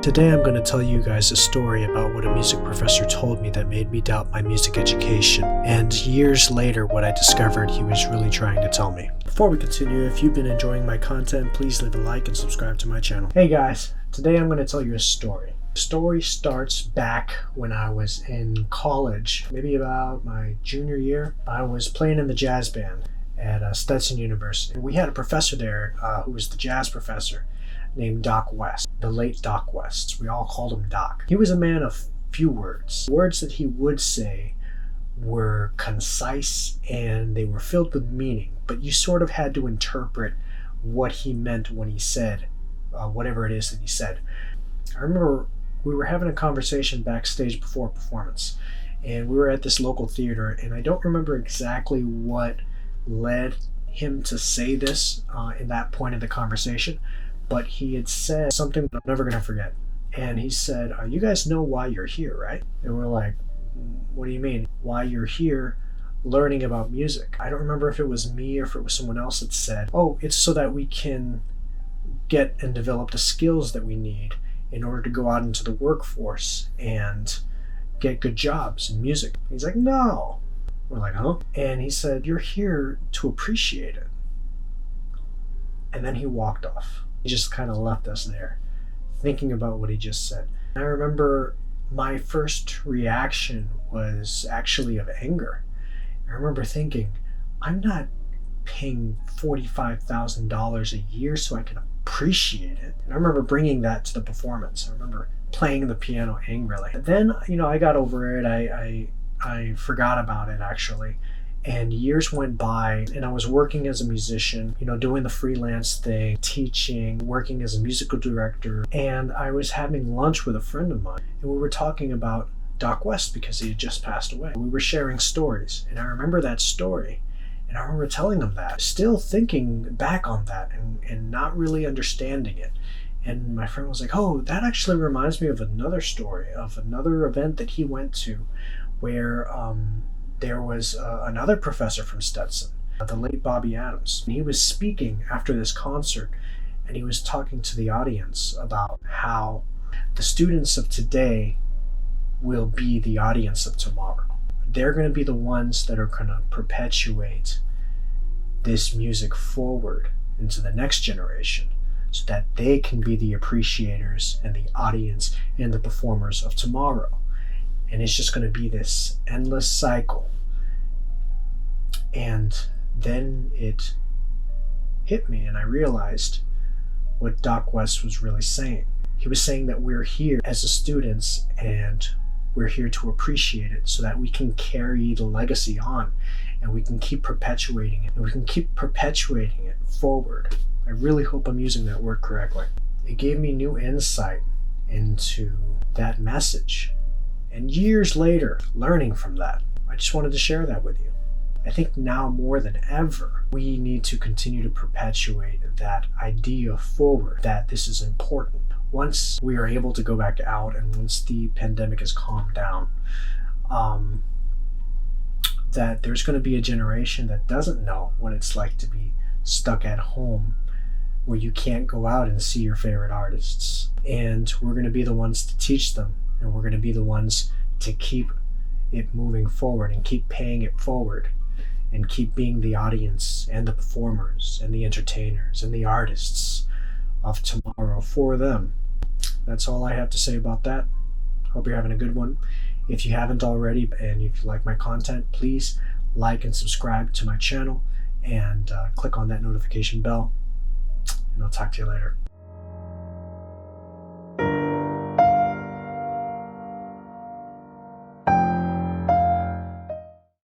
Today I'm going to tell you guys a story about what a music professor told me that made me doubt my music education, and years later what I discovered he was really trying to tell me. Before we continue, if you've been enjoying my content, please leave a like and subscribe to my channel. Hey guys, today I'm going to tell you a story. The story starts back when I was in college, maybe about my junior year. I was playing in the jazz band at Stetson University. We had a professor there who was the jazz professor named Doc West, the late Doc West. We all called him Doc. He was a man of few words. Words that he would say were concise and they were filled with meaning, but you sort of had to interpret what he meant when he said whatever it is that he said. I remember we were having a conversation backstage before a performance, and we were at this local theater, and I don't remember exactly what led him to say this in that point of the conversation, but he had said something that I'm never going to forget. And he said, you guys know why you're here, right? And we're like, what do you mean? Why you're here learning about music? I don't remember if it was me or if it was someone else that said, oh, it's so that we can get and develop the skills that we need in order to go out into the workforce and get good jobs in music. He's like, no. We're like, huh? And he said, you're here to appreciate it. And then he walked off. He just kind of left us there, thinking about what he just said. I remember my first reaction was actually of anger. I remember thinking, I'm not paying $45,000 a year so I can appreciate it. And I remember bringing that to the performance. I remember playing the piano angrily. Then, I got over it. I forgot about it actually. And years went by, and I was working as a musician, doing the freelance thing, teaching, working as a musical director. And I was having lunch with a friend of mine, and we were talking about Doc West because he had just passed away. We were sharing stories, and I remember that story, and I remember telling him that, still thinking back on that and not really understanding it. And my friend was like, oh, that actually reminds me of another story, of another event that he went to where there was another professor from Stetson, the late Bobby Adams. And he was speaking after this concert, and he was talking to the audience about how the students of today will be the audience of tomorrow. They're going to be the ones that are going to perpetuate this music forward into the next generation so that they can be the appreciators and the audience and the performers of tomorrow. And it's just going to be this endless cycle. And then it hit me, and I realized what Doc West was really saying. He was saying that we're here as the students, and we're here to appreciate it so that we can carry the legacy on, and we can keep perpetuating it, and we can keep perpetuating it forward. I really hope I'm using that word correctly. It gave me new insight into that message. And years later, learning from that, I just wanted to share that with you. I think now more than ever, we need to continue to perpetuate that idea forward, that this is important. Once we are able to go back out and once the pandemic has calmed down, that there's going to be a generation that doesn't know what it's like to be stuck at home where you can't go out and see your favorite artists. And we're going to be the ones to teach them. And we're going to be the ones to keep it moving forward and keep paying it forward and keep being the audience and the performers and the entertainers and the artists of tomorrow for them. That's all I have to say about that. Hope you're having a good one. If you haven't already and if you like my content, please like and subscribe to my channel and click on that notification bell. And I'll talk to you later.